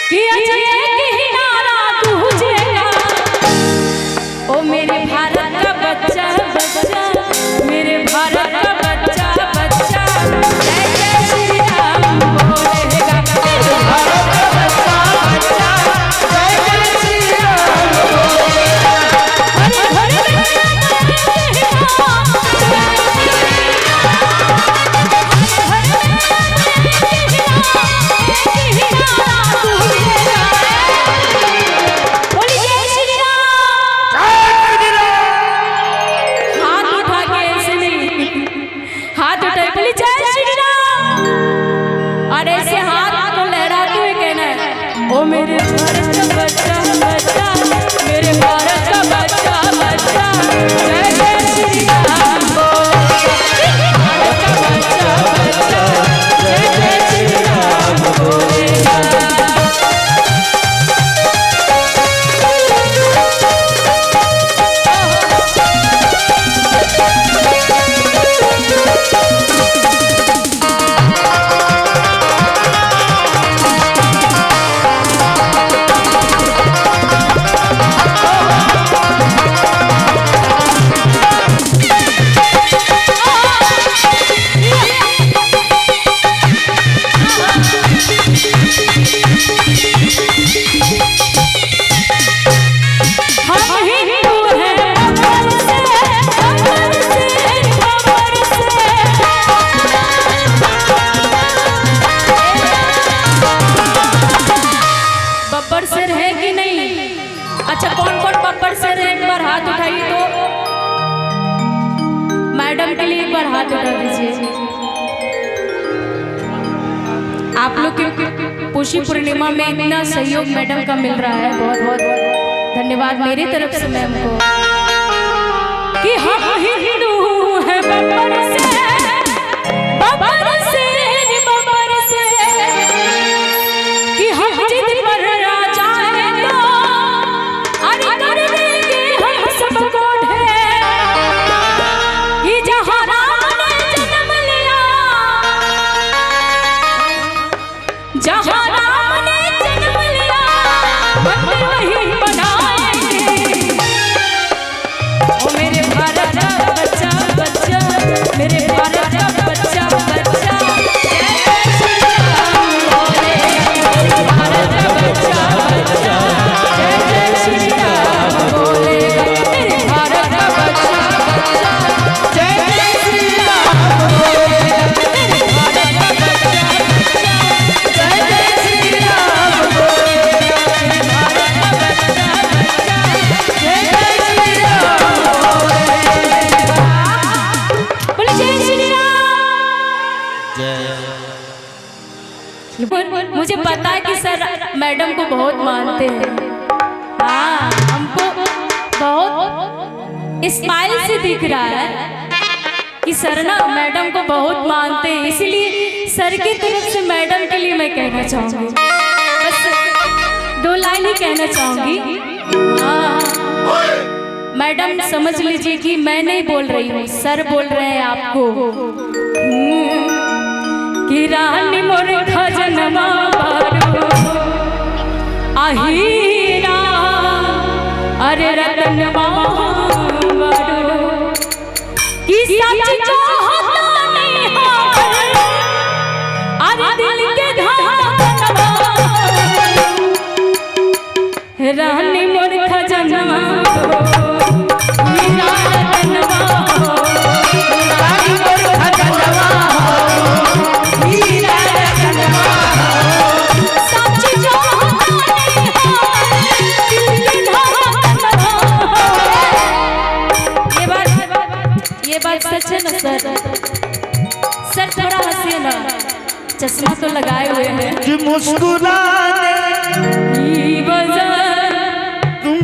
कि अजय की नारा तुझेगा ओ मेरे भारत का बच्चा बच्चा, मेरे भारत का बच्चा बच्चा जय जय श्री राम बोलेगा। मेरे भारत का बच्चा बच्चा जय जय श्री राम बोलेगा। हरे हरे मेरे भारत का बच्चा बच्चा, मेरे भारत का बच्चा बच्चा जय जय श्री राम बोलेगा। भारत का बच्चा बच्चा जय जय श्री राम बोलेगा। बब्बर सिर है कि नहीं? अच्छा कौन कौन बब्बर सिर है? एक बार हाथ उठाइए तो मैडम के लिए एक बार हाथ उठा दीजिए। आप लोग की पुष्य पूर्णिमा में इतना सहयोग मैडम का मिल रहा है, बहुत बहुत धन्यवाद मेरी तरफ से मैम को। कि हम हिंदू हैं बब्बर से, बब्बर से, बब्बर से, कि हम जिद पर राजा हैं तो अरे कर देंगे हम सबको ढेर। कि जहाँ राम ने जन्म लिया, जहाँ राम ने जन्म लिया मंदिर वहीं बनाएंगे। ओ मेरे भारत का बच्चा बच्चा, मेरे भारत का बच्चा बच्चा जय जय श्री राम बोलेगा। मेरे भारत का बच्चा बच्चा जय जय श्री राम बोलेगा। मेरे भारत का बच्चा बच्चा जय जय श्री राम बोलेगा। मेरे भारत का बच्चा बच्चा जय जय श्री राम बोलेगा। मेरे भारत का बच्चा बच्चा जय जय श्री राम बोलेगा। बोले जय श्री राम। मुझे पता है कि सर मैडम को बहुत मानते हैं। हाँ हमको बहुत स्माइल से दिख रहा है कि सर ना मैडम को बहुत मानते हैं, इसलिए सर की तरफ से मैडम के लिए मैं कहना चाहूँगी, बस 2 लाइन ही कहना चाहूँगी। हाँ मैडम समझ लीजिए कि मैं नहीं बोल रही हूँ, सर बोल रहे हैं आपको। कि रानी मोर खजनमा बारू आहीरा, अरे रतनवा बारू कि सच जो होता नहीं अरे दिल के धड़कनवा। रानी मोर खजनमा हीरा रतनवा, रानी मोर खजनवा हीरा रतनवा, सच जो होता नहीं दिल के धड़कनवा। ये बात सच है ना सर? सर थोड़ा हंसिए ना, चश्मा तो लगाए हुए हैं। कि मुस्कुराने की वजह तुम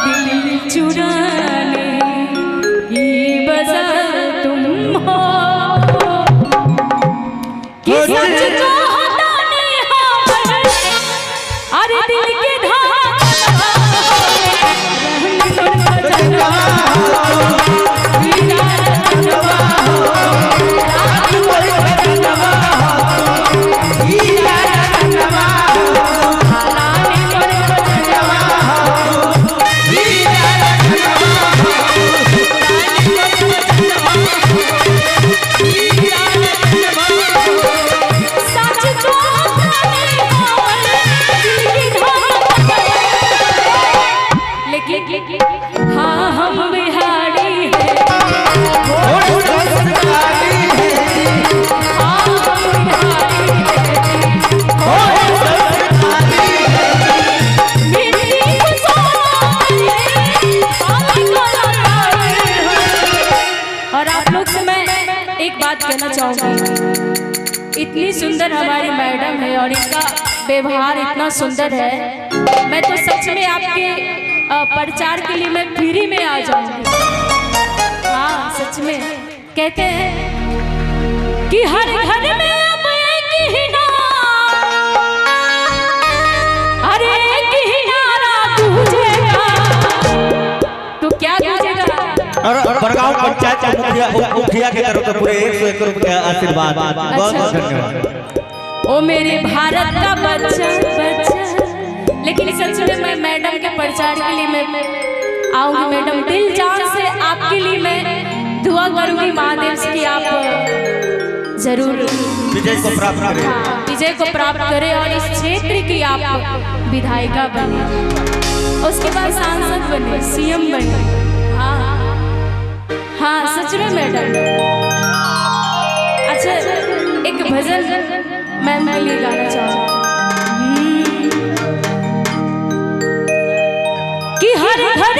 दिल चुराने की वजह तुम हो। कि सच जो होता नहीं अरे दिल के धड़कनवा। हीरा रतनवा, रानी मोर खजनवा इतनी सुंदर हमारी मैडम है और इनका व्यवहार इतना सुंदर है। मैं तो सच में आपके प्रचार के लिए मैं फ्री में आ जाऊंगी। हाँ सच में कहते हैं कि हर घर में अब एक ही नाम, अरे एक ही नारा गूंजेगा। तो क्या गूंजेगा? और बड़गांव पंचायत के मुखिया के तरफ से पूरे 101 रुपए का आशीर्वाद। बहुत बहुत धन्यवाद। ओ मेरे भारत का बच्चा बच्चा। लेकिन सच में मैं मैडम के प्रचार के लिए मैं आऊंगी मैडम। दिल जान से आपके लिए मैं दुआ करूंगी महादेव से कि आप जरूर विजय को प्राप्त करें। हाँ, विजय को प्राप्त करें और इस क्षेत्र की आप विधायिका बने, उसके बाद सांसद बने, सीएम बने। हाँ हाँ सच में मैडम। अच्छा एक भजन मैम के लिए गाना चाहूँ कि हर घर